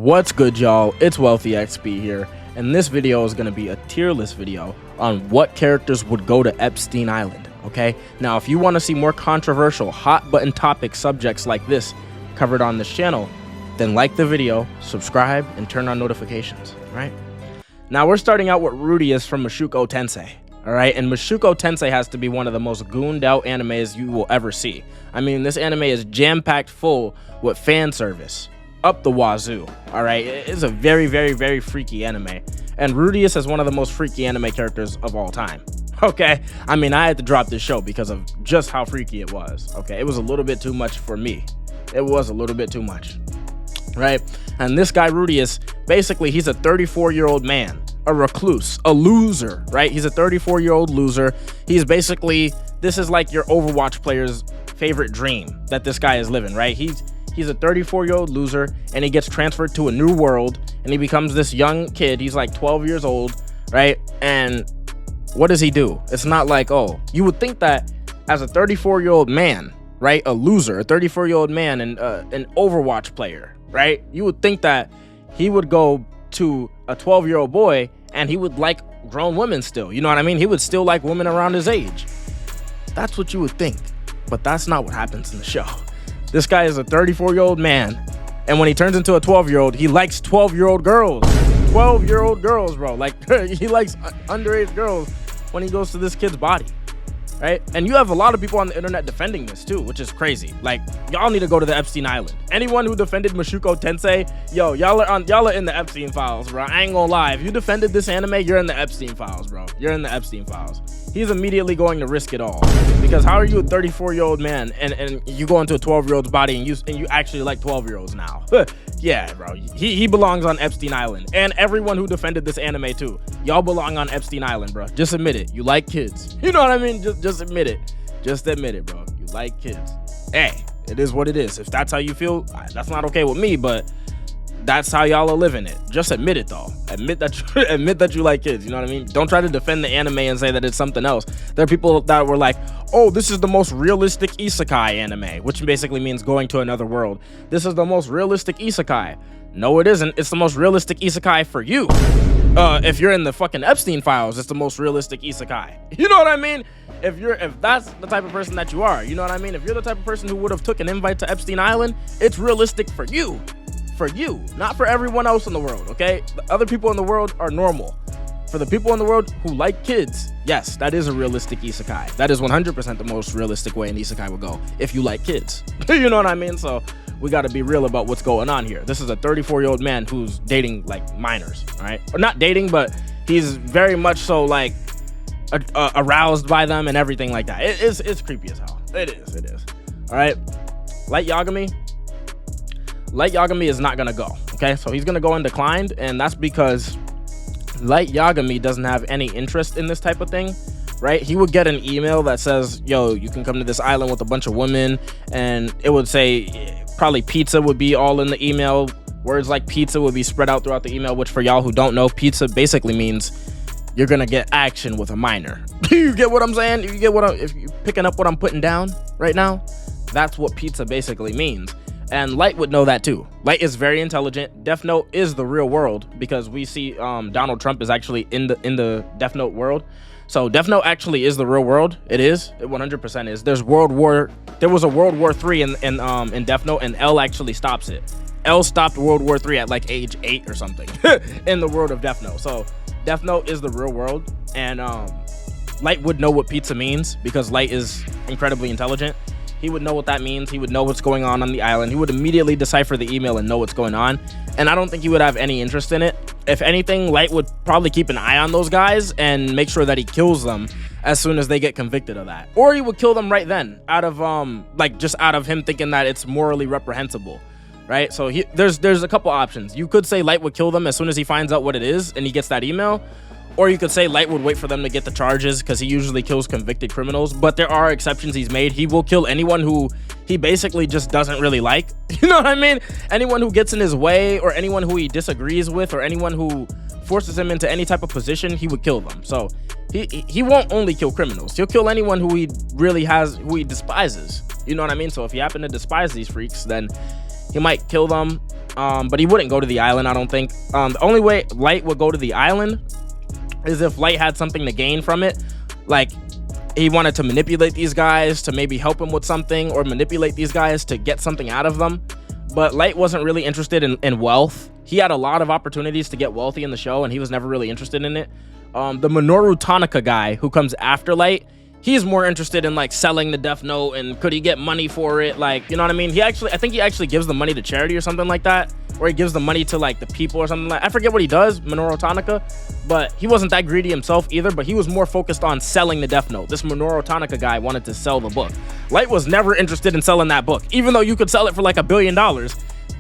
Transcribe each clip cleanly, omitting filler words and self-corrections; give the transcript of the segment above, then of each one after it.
What's good, y'all? It's Wealthy XP here, and this video is going to be a tier list video on what characters would go to Epstein Island, okay? Now, if you want to see more controversial, hot button topic subjects like this covered on this channel, then like the video, subscribe, and turn on notifications, all right? Now, we're starting out with Rudeus from Mushoku Tensei, all right? And Mushoku Tensei has to be one of the most gooned out animes you will ever see. I mean, this anime is jam-packed full with fan service up the wazoo. All right, it's a very, very, very freaky anime, and Rudeus is one of the most freaky anime characters of all time. Okay, I mean, I had to drop this show because of just how freaky it was. Okay, it was a little bit too much for me. It was a little bit too much, right? And this guy Rudeus, basically, he's a 34-year-old man, a recluse, a loser, right? He's a 34-year-old loser. He's basically, this is like your Overwatch player's favorite dream that this guy is living, right? He's a 34-year-old loser, and he gets transferred to a new world, and he becomes this young kid. He's like 12 years old, right? And what does he do? It's not like, oh, you would think that as a 34-year-old man, right, a loser, a 34-year-old man, and an Overwatch player, right, you would think that he would go to a 12-year-old boy and he would like grown women still. You know what I mean? He would still like women around his age. That's what you would think, but that's not what happens in the show. This guy is a 34-year-old man, and when he turns into a 12-year-old, he likes 12-year-old girls. 12-year-old girls, bro. Like, he likes underage girls when he goes to this kid's body, right? And you have a lot of people on the internet defending this too, which is crazy. Like, y'all need to go to the Epstein Island. Anyone who defended Mushoku Tensei, yo, y'all are in the Epstein files, bro. I ain't gonna lie. If you defended this anime, you're in the Epstein files, bro. You're in the Epstein files. He's immediately going to risk it all, because how are you a 34-year-old man and you go into a 12-year-old's body and you actually like 12-year-olds now? Yeah, bro. He belongs on Epstein Island, and everyone who defended this anime too. Y'all belong on Epstein Island, bro. Just admit it. You like kids. You know what I mean? Just admit it. Just admit it, bro. You like kids. Hey, it is what it is. If that's how you feel, that's not okay with me, but that's how y'all are living it. Just admit it, though. Admit that you like kids. You know what I mean? Don't try to defend the anime and say that it's something else. There are people that were like, oh, this is the most realistic isekai anime, which basically means going to another world. This is the most realistic isekai. No, it isn't. It's the most realistic isekai for you. If you're in the fucking Epstein files, it's the most realistic isekai. You know what I mean? If that's the type of person that you are, you know what I mean? If you're the type of person who would have took an invite to Epstein Island, it's realistic for you. For you, not for everyone else in the world, okay? The other people in the world are normal. For the people in the world who like kids, yes, that is a realistic isekai. That is 100% the most realistic way an isekai would go, if you like kids. You know what I mean? So we got to be real about what's going on here. This is a 34-year-old man who's dating like minors, all right? Or not dating, but he's very much so like aroused by them and everything like that. It's creepy as hell. It is. All right, Light Yagami is not gonna go, okay? So he's gonna go undeclined, and that's because Light Yagami doesn't have any interest in this type of thing, right? He would get an email that says, yo, you can come to this island with a bunch of women, and it would say probably pizza would be all in the email. Words like pizza would be spread out throughout the email, which for y'all who don't know, pizza basically means you're gonna get action with a minor. You get what I'm saying? You get if you're picking up what I'm putting down right now, that's what pizza basically means. And Light would know that too. Light is very intelligent. Death Note is the real world, because we see Donald Trump is actually in the Death Note world. So Death Note actually is the real world. It is. It 100% is. There was a World War III in Death Note, and L actually stops it. L stopped World War III at like age 8 or something in the world of Death Note. So Death Note is the real world, and Light would know what pizza means, because Light is incredibly intelligent. He would know what that means. He would know what's going on the island. He would immediately decipher the email and know what's going on. And I don't think he would have any interest in it. If anything, Light would probably keep an eye on those guys and make sure that he kills them as soon as they get convicted of that. Or he would kill them right then, out of just out of him thinking that it's morally reprehensible, right? So there's a couple options. You could say Light would kill them as soon as he finds out what it is and he gets that email. Or you could say Light would wait for them to get the charges, because he usually kills convicted criminals. But there are exceptions he's made. He will kill anyone who he basically just doesn't really like. You know what I mean? Anyone who gets in his way, or anyone who he disagrees with, or anyone who forces him into any type of position, he would kill them. So he won't only kill criminals. He'll kill anyone who he despises. You know what I mean? So if you happen to despise these freaks, then he might kill them. but he wouldn't go to the island, I don't think. The only way Light would go to the island is if Light had something to gain from it. Like, he wanted to manipulate these guys to maybe help him with something, or manipulate these guys to get something out of them. But Light wasn't really interested in wealth. He had a lot of opportunities to get wealthy in the show, and he was never really interested in it. The Minoru Tanaka guy who comes after Light, he's more interested in like selling the Death Note and could he get money for it, like, you know what I mean? I think he actually gives the money to charity or something like that, or he gives the money to like the people or something like, I forget what he does, Minoru Tanaka, but he wasn't that greedy himself either, but he was more focused on selling the Death Note. This Minoru Tanaka guy wanted to sell the book. Light was never interested in selling that book, even though you could sell it for like $1 billion.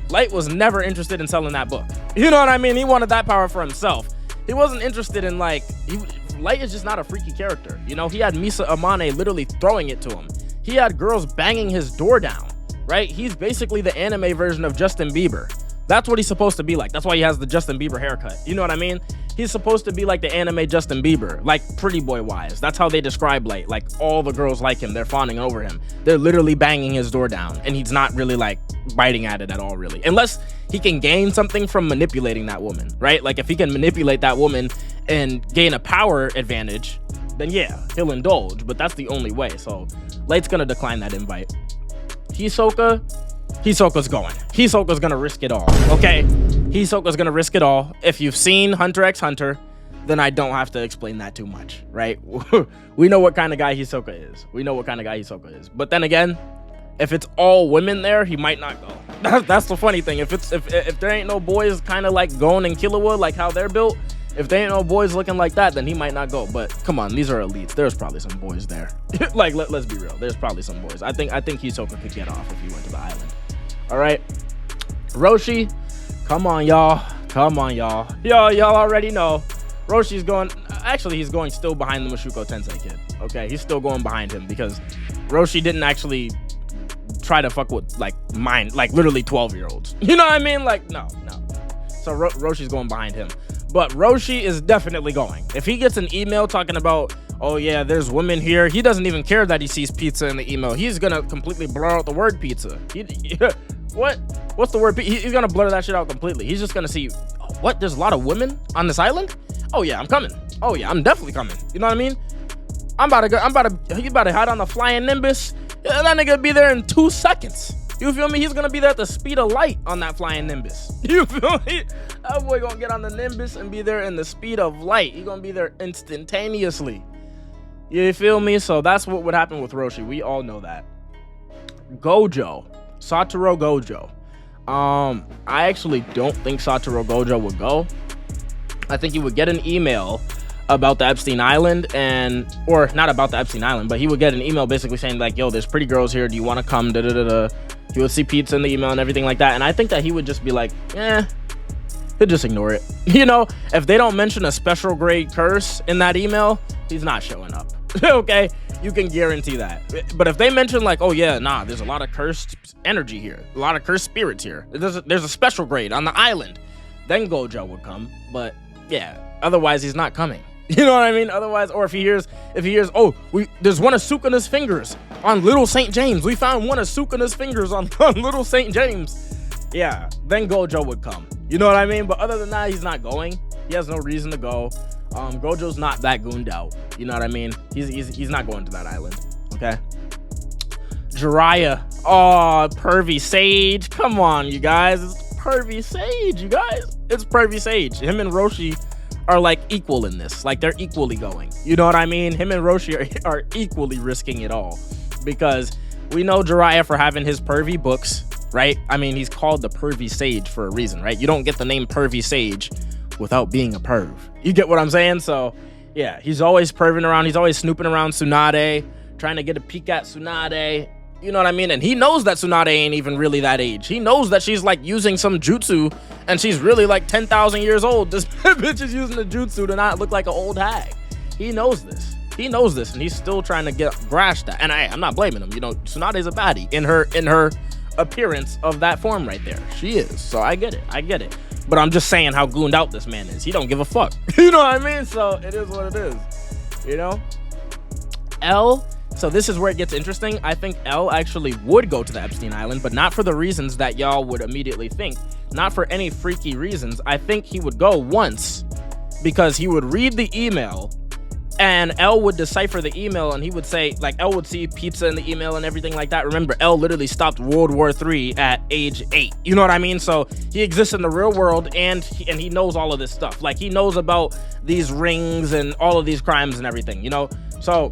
Light was never interested in selling that book. You know what I mean? He wanted that power for himself. He wasn't interested in like, Light is just not a freaky character. You know, he had Misa Amane literally throwing it to him. He had girls banging his door down, right? He's basically the anime version of Justin Bieber. That's what he's supposed to be like. That's why he has the Justin Bieber haircut. You know what I mean? He's supposed to be like the anime Justin Bieber, like pretty boy wise. That's how they describe Light. Like all the girls like him. They're fawning over him. They're literally banging his door down, and he's not really like biting at it at all, really. Unless he can gain something from manipulating that woman, right? Like if he can manipulate that woman and gain a power advantage, then yeah, he'll indulge, but that's the only way. So Light's gonna decline that invite. Hisoka's going. Hisoka's gonna risk it all, okay? Hisoka's gonna risk it all. If you've seen Hunter x Hunter, then I don't have to explain that too much, right? We know what kind of guy Hisoka is. But then again, if it's all women there, he might not go. That's the funny thing. If there ain't no boys kind of like Gon and Killua, like how they're built, if there ain't no boys looking like that, then he might not go. But come on, these are elites. There's probably some boys there. Like, let's be real. There's probably some boys. I think Hisoka could get off if he went to the island. All right, Roshi, come on, y'all. Y'all already know. Roshi's going, actually, he's going still behind the Mushoku Tensei kid. Okay, he's still going behind him because Roshi didn't actually try to fuck with like literally 12-year-olds. You know what I mean? Like, no. So Roshi's going behind him. But Roshi is definitely going. If he gets an email talking about, oh yeah, there's women here, he doesn't even care that he sees pizza in the email. He's gonna completely blur out the word pizza. What's the word? He's gonna blur that shit out completely. He's just gonna see, what? There's a lot of women on this island? Oh yeah, I'm coming. Oh yeah, I'm definitely coming. You know what I mean? He's about to hide on the flying Nimbus. Yeah, that nigga be there in 2 seconds. You feel me? He's gonna be there at the speed of light on that flying Nimbus. You feel me? That boy gonna get on the Nimbus and be there in the speed of light. He gonna be there instantaneously. You feel me? So that's what would happen with Roshi. We all know that. Gojo. Satoru Gojo. I actually don't think Satoru Gojo would go. I think he would get an email about the Epstein Island, or not about the Epstein Island, but he would get an email basically saying like, yo, there's pretty girls here, do you want to come, He would see pizza in the email and everything like that, and I think that he would just be like, he'll just ignore it. You know, if they don't mention a special grade curse in that email, he's not showing up. Okay, you can guarantee that. But if they mention like, oh yeah, nah, there's a lot of cursed energy here, a lot of cursed spirits here, there's a special grade on the island, then Gojo would come. But yeah, otherwise he's not coming. You know what I mean? Otherwise, or if he hears, oh, there's one of Sukuna's fingers on Little St. James. We found one of Sukuna's fingers on Little St. James. Yeah, then Gojo would come. You know what I mean? But other than that, he's not going. He has no reason to go. Gojo's not that gooned out. You know what I mean? He's not going to that island. Okay. Jiraiya. Oh, pervy Sage. Come on, you guys. It's pervy Sage, you guys. It's pervy Sage. Him and Roshi are like equal in this. Like they're equally going. You know what I mean? Him and Roshi are equally risking it all, because we know Jiraiya for having his pervy books, right? I mean, he's called the pervy sage for a reason, right? You don't get the name pervy sage without being a perv. You get what I'm saying? So yeah, he's always perving around. He's always snooping around Tsunade, trying to get a peek at Tsunade. You know what I mean? And he knows that Tsunade ain't even really that age. He knows that she's like using some jutsu and she's really like 10,000 years old. This bitch is using the jutsu to not look like an old hag. He knows this. And he's still trying to grasp that. And I'm not blaming him. You know, Tsunade's a baddie in her appearance of that form right there. She is. So I get it. But I'm just saying how gooned out this man is. He don't give a fuck. You know what I mean? So it is what it is. You know? L. So this is where it gets interesting. I think L actually would go to the Epstein Island, but not for the reasons that y'all would immediately think. not for any freaky reasons. I think he would go once because he would read the email and L would decipher the email, and he would say, like, L would see pizza in the email and everything like that. Remember, L literally stopped World War III at age 8. You know what I mean? So he exists in the real world, and he knows all of this stuff. Like, he knows about these rings and all of these crimes and everything, you know? So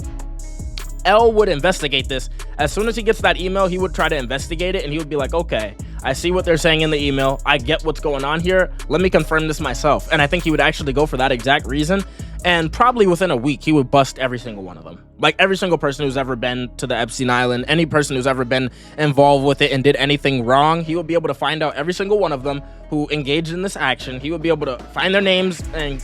L would investigate this. As soon as he gets that email, he would try to investigate it, and he would be like, okay, I see what they're saying in the email. I get what's going on here. Let me confirm this myself. And I think he would actually go for that exact reason. And probably within a week, he would bust every single one of them. Like, every single person who's ever been to the Epstein Island, any person who's ever been involved with it and did anything wrong, he would be able to find out every single one of them who engaged in this action. He would be able to find their names and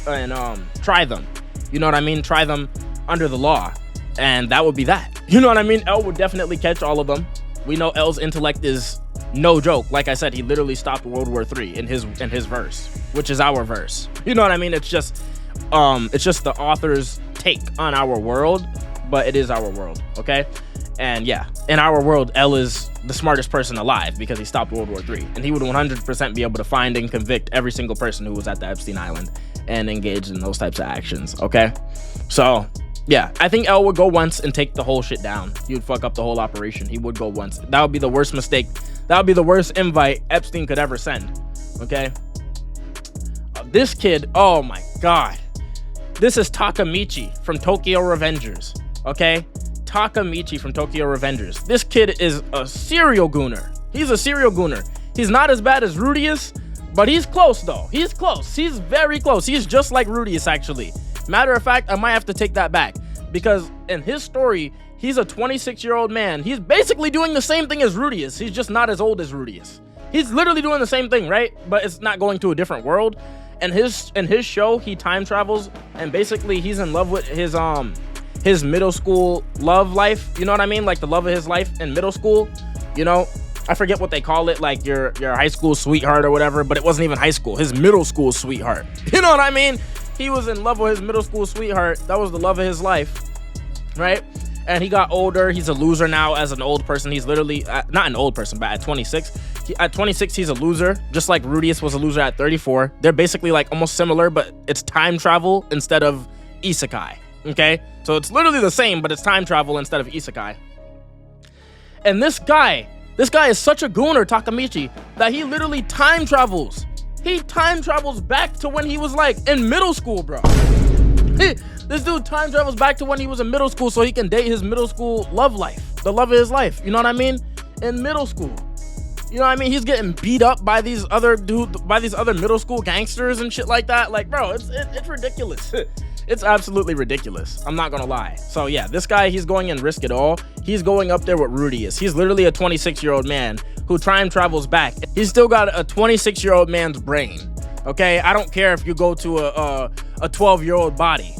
try them. You know what I mean? Try them under the law. And that would be that. You know what I mean? L would definitely catch all of them. We know L's intellect is no joke. Like I said, he literally stopped World War III in his verse, which is our verse. You know what I mean? It's just the author's take on our world, but it is our world, okay? And yeah, in our world, L is the smartest person alive because he stopped World War III, and he would 100% be able to find and convict every single person who was at the Epstein Island and engaged in those types of actions, okay? So yeah, I think L would go once and take the whole shit down. He would fuck up the whole operation. He would go once. That would be the worst mistake. That would be the worst invite Epstein could ever send, okay? This kid, oh my god. This is Takemichi from Tokyo Revengers, okay? Takemichi from Tokyo Revengers. This kid is a serial gooner. He's a serial gooner. He's not as bad as Rudeus, but he's close though. He's close. He's very close. He's just like Rudeus, actually. Matter of fact, I might have to take that back because in his story, he's a 26-year-old man. He's basically doing the same thing as Rudeus. He's just not as old as Rudeus. He's literally doing the same thing, right? But it's not going to a different world. And in his show, he time travels, and basically he's in love with his middle school love life. You know what I mean? Like the love of his life in middle school. You know, I forget what they call it, like your high school sweetheart or whatever, but it wasn't even high school. His middle school sweetheart. You know what I mean? He was in love with his middle school sweetheart. That was the love of his life, right? And he got older. He's a loser now as an old person. He's literally not an old person, but at 26. At 26, he's a loser, just like Rudeus was a loser at 34. They're basically like almost similar, but it's time travel instead of isekai, okay? So it's literally the same, but it's time travel instead of isekai. And this guy is such a gooner, Takemichi, that he literally time travels. He time travels back to when he was like in middle school, bro. This dude time travels back to when he was in middle school so he can date his middle school love life, the love of his life. You know what I mean? In middle school. You know what I mean? He's getting beat up by these other middle school gangsters and shit like that. Like, bro, it's ridiculous. It's absolutely ridiculous. I'm not gonna lie. So yeah, this guy, he's going in risk it all. He's going up there with Rudeus. He's literally a 26-year-old man who time travels back. He's still got a 26-year-old man's brain. Okay, I don't care if you go to a 12-year-old body.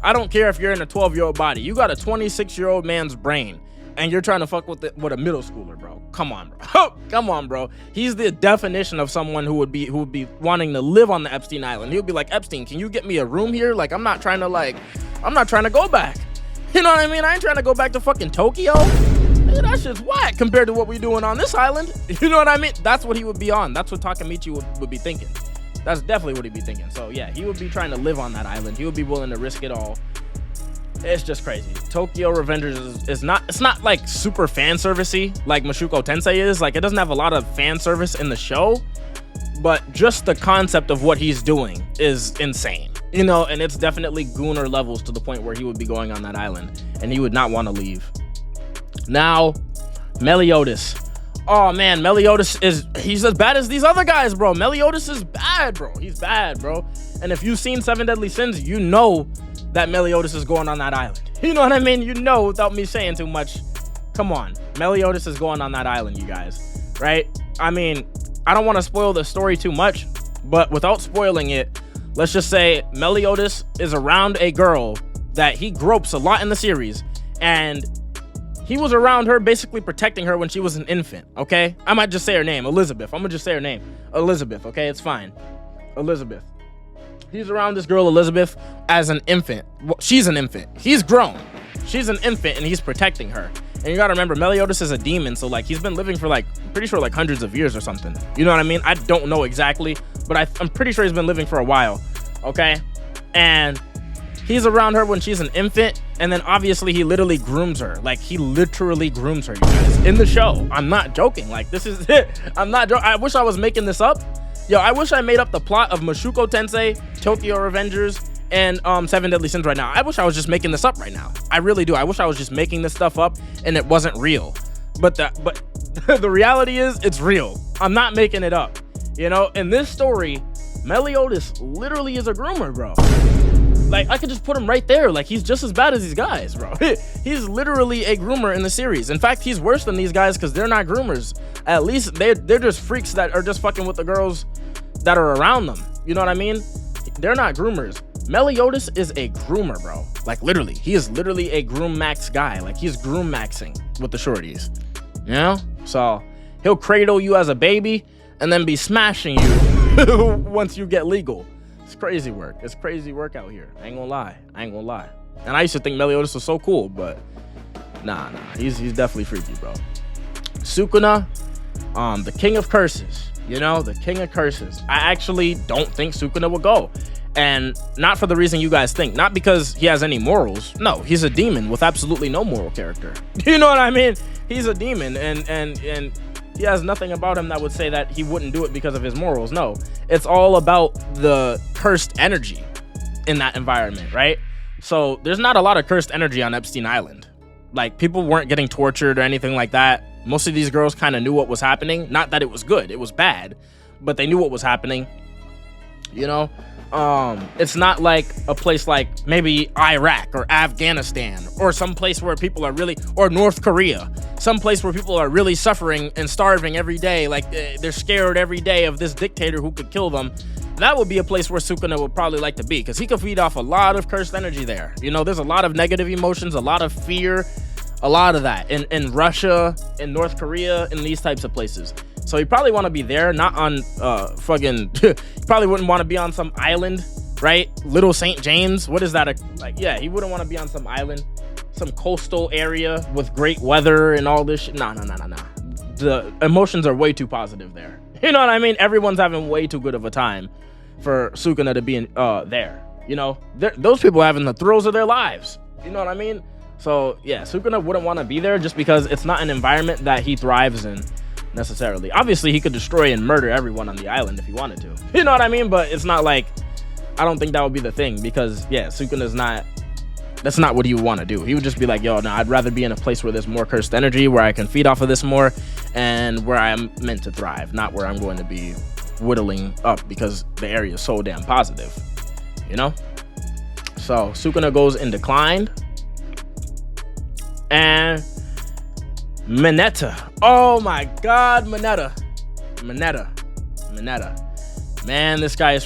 I don't care if you're in a 12-year-old body. You got a 26-year-old man's brain, and you're trying to fuck with a middle schooler, bro. Come on, bro. Come on, bro. He's the definition of someone who would be wanting to live on the Epstein Island. He would be like, Epstein, can you get me a room here? Like, I'm not trying to go back. You know what I mean? I ain't trying to go back to fucking Tokyo. Nigga, that shit's whack compared to what we doing on this island. You know what I mean? That's what he would be on. That's what Takemichi would be thinking. That's definitely what he'd be thinking. So yeah, he would be trying to live on that island. He would be willing to risk it all. It's just crazy. Tokyo Revengers is not like super fan servicey like Mushoku Tensei is. Like, it doesn't have a lot of fan service in the show, but just the concept of what he's doing is insane. You know, and it's definitely gooner levels to the point where he would be going on that island and he would not want to leave. Now, Meliodas. Oh man, Meliodas he's as bad as these other guys, bro. Meliodas is bad, bro. He's bad, bro. And if you've seen Seven Deadly Sins, you know that Meliodas is going on that island. You know what I mean? You know, without me saying too much. Come on. Meliodas is going on that island, you guys. Right? I mean, I don't want to spoil the story too much, but without spoiling it, let's just say Meliodas is around a girl that he gropes a lot in the series, and he was around her, basically protecting her when she was an infant, okay? I might just say her name, Elizabeth. I'm gonna just say her name, Elizabeth, okay? It's fine. Elizabeth. He's around this girl, Elizabeth, as an infant. Well, she's an infant. He's grown. She's an infant, and he's protecting her. And you gotta remember, Meliodas is a demon, so like he's been living for like, pretty sure like hundreds of years or something. You know what I mean? I don't know exactly, but I'm pretty sure he's been living for a while. Okay, and he's around her when she's an infant, and then obviously he literally grooms her. Like he literally grooms her, you guys, in the show. I'm not joking. Like this is it. I'm not joking. I wish I was making this up. Yo, I wish I made up the plot of Mushoku Tensei, Tokyo Revengers, and 7 Deadly Sins right now. I wish I was just making this up right now. I really do. I wish I was just making this stuff up and it wasn't real. But the reality is it's real. I'm not making it up. You know, in this story, Meliodas literally is a groomer, bro. Like I could just put him right there. Like he's just as bad as these guys, bro. He's literally a groomer in the series. In fact, he's worse than these guys because they're not groomers. At least they're just freaks that are just fucking with the girls that are around them. You know what I mean? They're not groomers. Meliodas is a groomer, bro. Like literally, he is literally a groom max guy. Like he's groom maxing with the shorties. You know? So he'll cradle you as a baby and then be smashing you once you get legal. It's crazy work. It's crazy work out here. I ain't gonna lie. And I used to think Meliodas was so cool, but nah. He's definitely freaky, bro. Sukuna, the king of curses. You know, the king of curses. I actually don't think Sukuna will go. And not for the reason you guys think. Not because he has any morals. No, he's a demon with absolutely no moral character. You know what I mean? He's a demon and he has nothing about him that would say that he wouldn't do it because of his morals. No, it's all about the cursed energy in that environment, right? So there's not a lot of cursed energy on Epstein Island. Like people weren't getting tortured or anything like that. Most of these girls kind of knew what was happening. Not that it was good, it was bad, but they knew what was happening. You know, it's not like a place like maybe Iraq or Afghanistan or some place where people are really, or North Korea, some place where people are really suffering and starving every day. Like they're scared every day of this dictator who could kill them. That would be a place where Sukuna would probably like to be because he could feed off a lot of cursed energy there. You know, there's a lot of negative emotions, a lot of fear, a lot of that in Russia, in North Korea, in these types of places. So you probably want to be there, not on you probably wouldn't want to be on some island, right? Little St. James, what is that? Like, yeah, he wouldn't want to be on some island, some coastal area with great weather and all this shit. Nah. The emotions are way too positive there. You know what I mean? Everyone's having way too good of a time for Sukuna to be in, there. You know, those people are having the thrills of their lives. You know what I mean? So yeah, Sukuna wouldn't want to be there just because it's not an environment that he thrives in necessarily. Obviously, he could destroy and murder everyone on the island if he wanted to. You know what I mean? But it's not like, I don't think that would be the thing because yeah, Sukuna's not, that's not what he would want to do. He would just be like, yo, no, I'd rather be in a place where there's more cursed energy, where I can feed off of this more, and where I'm meant to thrive, not where I'm going to be whittling up because the area is so damn positive, you know? So Sukuna goes in decline. And Mineta. Oh my God, Mineta. Man, this guy is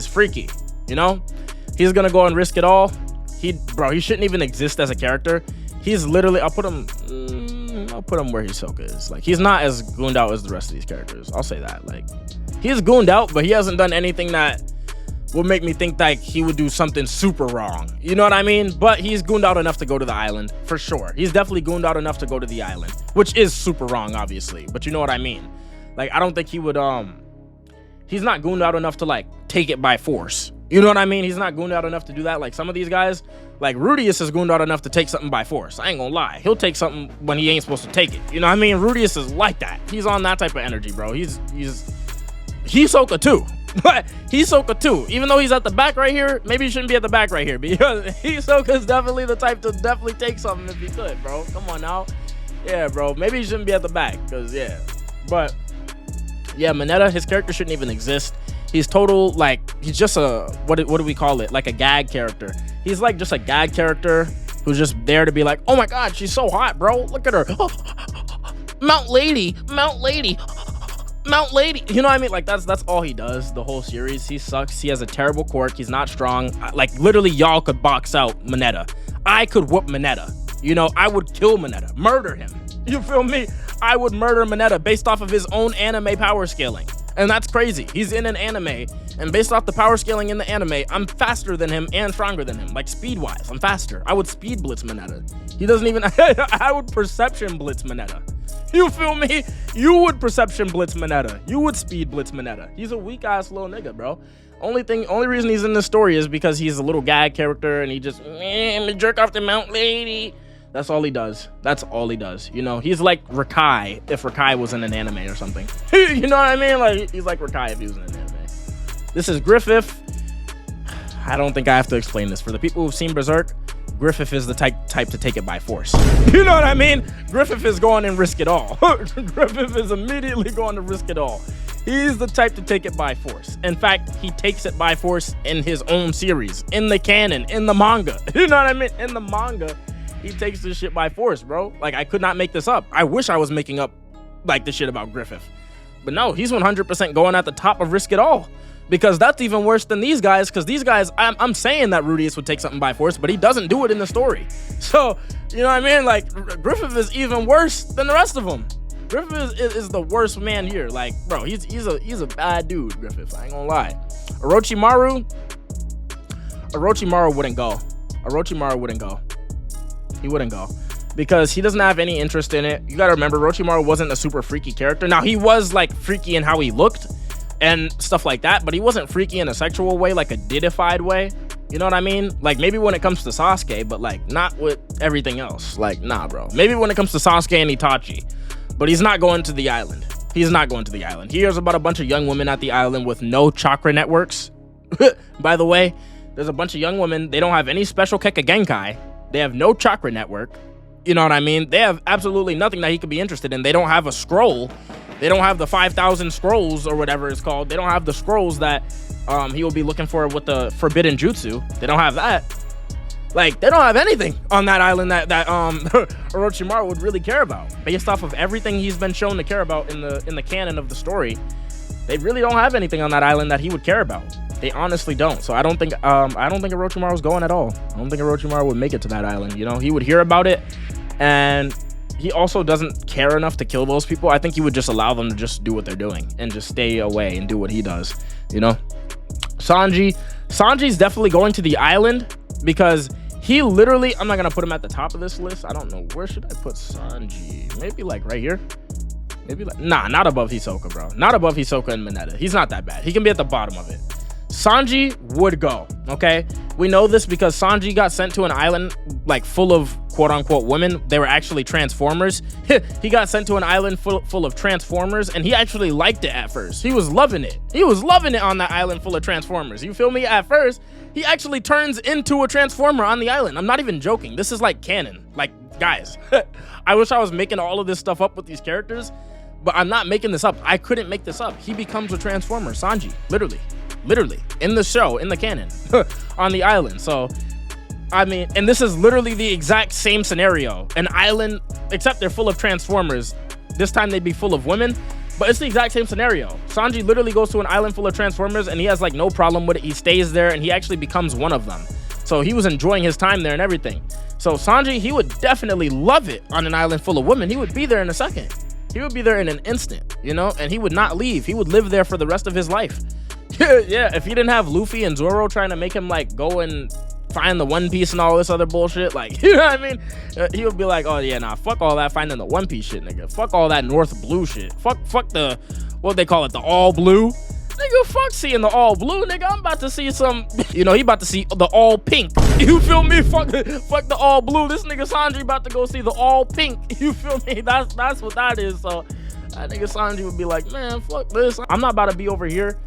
freaky. You know? He's gonna go and risk it all. He shouldn't even exist as a character. He's literally, I'll put him where Hisoka is. Like, he's not as gooned out as the rest of these characters. I'll say that. Like, he's gooned out, but he hasn't done anything that would make me think like he would do something super wrong. You know what I mean? But he's gooned out enough to go to the island, for sure. He's definitely gooned out enough to go to the island, which is super wrong, obviously. But you know what I mean? Like, I don't think he would, he's not gooned out enough to like take it by force. You know what I mean? He's not gooned out enough to do that. Like some of these guys, like Rudeus is gooned out enough to take something by force. I ain't gonna lie. He'll take something when he ain't supposed to take it. You know what I mean? Rudeus is like that. He's on that type of energy, bro. He's Hisoka too. But Hisoka too, even though he's at the back right here, maybe he shouldn't be at the back right here because Hisoka's definitely the type to definitely take something if he could, bro. Come on now. Yeah, bro. Maybe he shouldn't be at the back because, yeah. But, yeah, Mineta, his character shouldn't even exist. He's total, like, he's just a, what do we call it? Like a gag character. He's like just a gag character who's just there to be like, oh my God, she's so hot, bro. Look at her. Mount Lady. You know what I mean? Like that's all he does the whole series. He sucks. He has a terrible quirk. He's not strong. Like literally y'all could box out Mineta. I could whoop Mineta. You know, I would kill Mineta, murder him. You feel me? I would murder Mineta based off of his own anime power scaling. And that's crazy. He's in an anime, and based off the power scaling in the anime, I'm faster than him and stronger than him. Like speed-wise, I'm faster. I would speed blitz Mineta. He doesn't even, I would perception blitz Mineta. You feel me? You would perception blitz Mineta. You would speed blitz Mineta. He's a weak-ass little nigga, bro. Only reason he's in this story is because he's a little gag character, and he just, jerk off the mount lady. That's all he does. That's all he does. You know, he's like Rakai if Rakai was in an anime or something. You know what I mean? Like, he's like Rakai if he was in an anime. This is Griffith. I don't think I have to explain this. For the people who've seen Berserk, Griffith is the type to take it by force. You know what I mean? Griffith is going and risk it all. Griffith is immediately going to risk it all. He's the type to take it by force. In fact, he takes it by force in his own series, in the canon, in the manga. You know what I mean? In the manga, he takes this shit by force, bro. Like, I could not make this up. I wish I was making up, like, the shit about Griffith. But no, he's 100% going at the top of risk it all. Because that's even worse than these guys, because these guys, I'm saying that Rudeus would take something by force, but he doesn't do it in the story. So, you know what I mean? Like, Griffith is even worse than the rest of them. Griffith is the worst man here. Like, bro, he's a bad dude, Griffith. I ain't gonna lie. Orochimaru wouldn't go. Orochimaru wouldn't go. He wouldn't go. Because he doesn't have any interest in it. You gotta remember, Orochimaru wasn't a super freaky character. Now, he was, like, freaky in how he looked and stuff like that, but he wasn't freaky in a sexual way, like a deified way. You know what I mean? Like, maybe when it comes to Sasuke, but, like, not with everything else. Like, nah, bro. Maybe when it comes to Sasuke and Itachi. But he's not going to the island. He's not going to the island. He hears about a bunch of young women at the island with no chakra networks. By the way, there's a bunch of young women. They don't have any special Keka Genkai. They have no chakra network. You know what I mean? They have absolutely nothing that he could be interested in. They don't have a scroll. They don't have the 5,000 scrolls or whatever it's called. They don't have the scrolls that he will be looking for with the forbidden jutsu. They don't have that. Like, they don't have anything on that island that Orochimaru would really care about. Based off of everything he's been shown to care about in the canon of the story, they really don't have anything on that island that he would care about. They honestly don't. So I don't think Orochimaru's going at all. I don't think Orochimaru would make it to that island. You know, he would hear about it, and he also doesn't care enough to kill those people. I think he would just allow them to just do what they're doing and just stay away and do what he does. You know, Sanji's definitely going to the island because he literally, I'm not gonna put him at the top of this list. I don't know, where should I put Sanji? Maybe like right here. Maybe like, nah, not above Hisoka, bro. Not above Hisoka and Mineta. He's not that bad. He can be at the bottom of it. Sanji would go, okay? We know this because Sanji got sent to an island like full of quote-unquote women. They were actually Transformers. He got sent to an island full of Transformers, and he actually liked it at first. He was loving it. He was loving it on that island full of Transformers. You feel me? At first, he actually turns into a Transformer on the island. I'm not even joking. This is like canon. Like, guys, I wish I was making all of this stuff up with these characters, but I'm not making this up. I couldn't make this up. He becomes a Transformer, Sanji, literally in the show, in the canon, on the island. So, I mean, and this is literally the exact same scenario. An island, except they're full of Transformers. This time they'd be full of women, but it's the exact same scenario. Sanji literally goes to an island full of Transformers, and he has like no problem with it. He stays there, and he actually becomes one of them. So he was enjoying his time there and everything. So Sanji, he would definitely love it on an island full of women. He would be there in a second. He would be there in an instant, you know, and he would not leave. He would live there for the rest of his life. Yeah, if he didn't have Luffy and Zoro trying to make him like go and find the One Piece and all this other bullshit, like, you know what I mean? He would be like, oh yeah, nah, fuck all that finding the One Piece shit, nigga. Fuck all that North Blue shit. Fuck the, what they call it, the all blue. Nigga, fuck seeing the all blue, nigga. I'm about to see some, you know, he about to see the all pink. You feel me? Fuck the all blue. This nigga Sanji about to go see the all pink. You feel me? That's what that is. So that nigga Sanji would be like, man, fuck this. I'm not about to be over here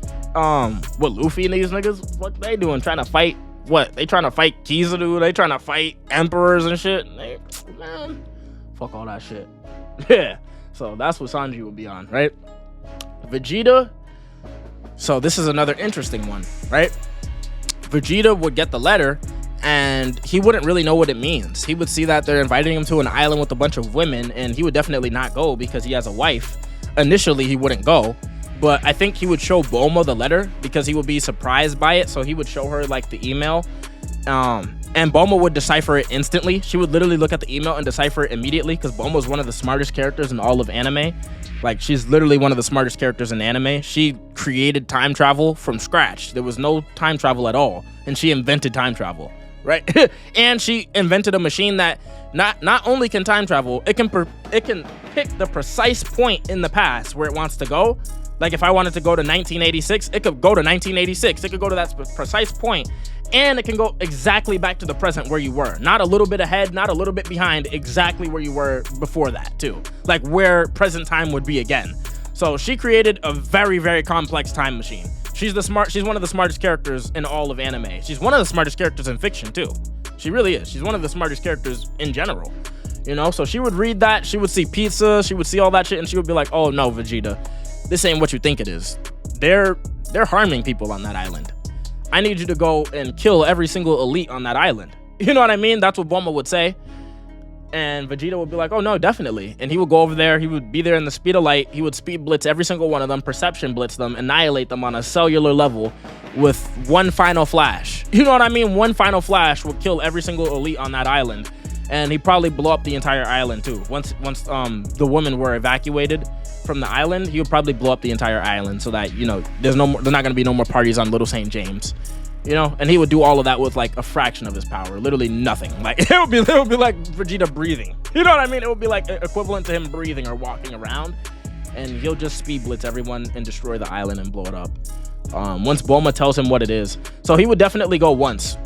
with Luffy and these niggas. What they doing? Trying to fight what? They trying to fight Kizaru? They trying to fight emperors and shit? Man, fuck all that shit. Yeah. So that's what Sanji would be on, right? Vegeta. So this is another interesting one, right? Vegeta would get the letter and he wouldn't really know what it means. He would see that they're inviting him to an island with a bunch of women, and he would definitely not go because he has a wife. Initially, he wouldn't go, but I think he would show Bulma the letter because he would be surprised by it. So he would show her like the email. And and Bulma would decipher it instantly. She would literally look at the email and decipher it immediately, because Bulma was one of the smartest characters in all of anime. Like, she's literally one of the smartest characters in anime. She created time travel from scratch. There was no time travel at all, and she invented time travel, right? And she invented a machine that not only can time travel, it can pick the precise point in the past where it wants to go. Like, if I wanted to go to 1986, it could go to 1986. It could go to that precise point, and it can go exactly back to the present where you were. Not a little bit ahead, not a little bit behind, exactly where you were before that too. Like, where present time would be again. So she created a very, very complex time machine. She's one of the smartest characters in all of anime. She's one of the smartest characters in fiction too. She really is. She's one of the smartest characters in general. You know, so she would read that, she would see pizza, she would see all that shit, and she would be like, oh no, Vegeta, this ain't what you think it is. They're harming people on that island. I need you to go and kill every single elite on that island. You know what I mean? That's what Bulma would say. And Vegeta would be like, oh no, definitely. And he would go over there, he would be there in the speed of light, he would speed blitz every single one of them, perception blitz them, annihilate them on a cellular level with one final flash. You know what I mean? One final flash would kill every single elite on that island. And he'd probably blow up the entire island too. Once the women were evacuated from the island, he would probably blow up the entire island, so that, you know, there's not gonna be no more parties on Little St. James. You know, and he would do all of that with like a fraction of his power, literally nothing. Like, it would be like Vegeta breathing. You know what I mean? It would be like equivalent to him breathing or walking around, and he'll just speed blitz everyone and destroy the island and blow it up. Once Bulma tells him what it is, so he would definitely go once.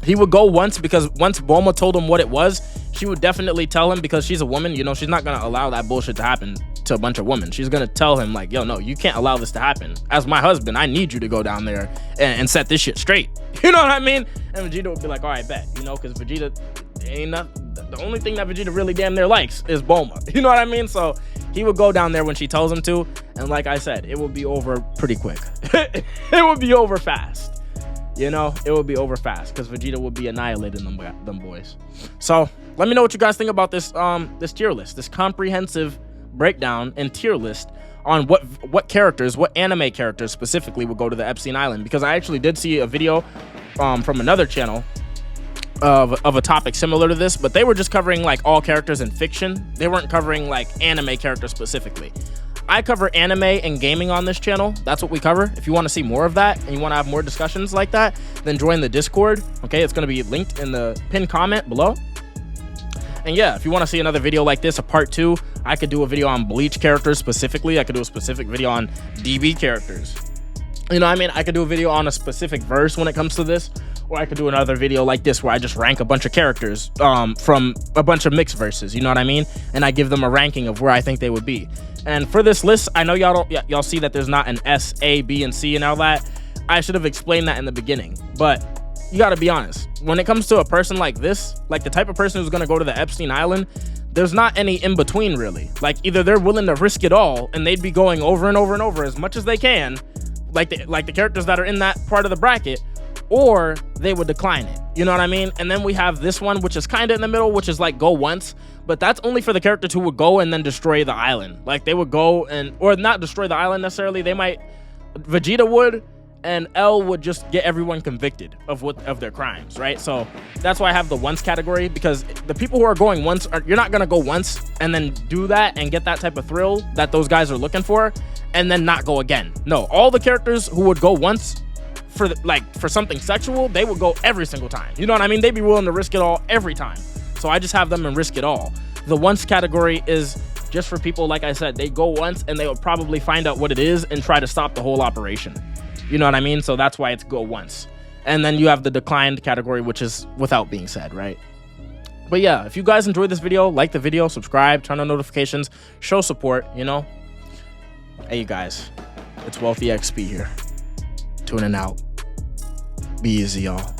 He would go once, because once Bulma told him what it was, she would definitely tell him, because she's a woman, you know, she's not gonna allow that bullshit to happen to a bunch of women. She's gonna tell him like, yo, no, you can't allow this to happen. As my husband, I need you to go down there and set this shit straight. You know what I mean? And Vegeta would be like, all right, bet, you know, because Vegeta ain't the only thing that Vegeta really damn near likes is Bulma. You know what I mean? So he would go down there when she tells him to, and like I said, it would be over pretty quick. It would be over fast. You know, it would be over fast, because Vegeta would be annihilating them boys. So let me know what you guys think about this this tier list, this comprehensive breakdown and tier list on what characters, what anime characters specifically would go to the Epstein Island. Because I actually did see a video from another channel of a topic similar to this, but they were just covering like all characters in fiction. They weren't covering like anime characters specifically. I cover anime and gaming on this channel. That's what we cover. If you want to see more of that and you want to have more discussions like that, then join the Discord. Okay, it's going to be linked in the pinned comment below. And yeah, if you want to see another video like this, a part 2, I could do a video on Bleach characters specifically. I could do a specific video on DB characters. You know what I mean? I could do a video on a specific verse when it comes to this, or I could do another video like this where I just rank a bunch of characters from a bunch of mixed verses, you know what I mean? And I give them a ranking of where I think they would be. And for this list, I know y'all see that there's not an S, A, B, and C and all that. I should have explained that in the beginning, but you gotta be honest. When it comes to a person like this, like the type of person who's gonna go to the Epstein Island, there's not any in between really. Like, either they're willing to risk it all and they'd be going over and over and over as much as they can, like the characters that are in that part of the bracket, or they would decline it. You know what I mean? And then we have this one, which is kind of in the middle, which is like go once, but that's only for the characters who would go and then destroy the island. Like, they would go or not destroy the island necessarily. They might, Vegeta would, and L would just get everyone convicted of their crimes, right? So that's why I have the once category, because the people who are going once, you're not gonna go once and then do that and get that type of thrill that those guys are looking for and then not go again. No, all the characters who would go once for something sexual, they would go every single time. You know what I mean? They'd be willing to risk it all every time. So I just have them and risk it all. The once category is just for people, like I said, they go once and they will probably find out what it is and try to stop the whole operation. You know what I mean? So that's why it's go once. And then you have the declined category, which is without being said, right? But yeah, if you guys enjoyed this video, like the video, subscribe, turn on notifications, show support, you know? Hey, you guys, it's Wealthy XP here. Tuning out. Be easy, y'all.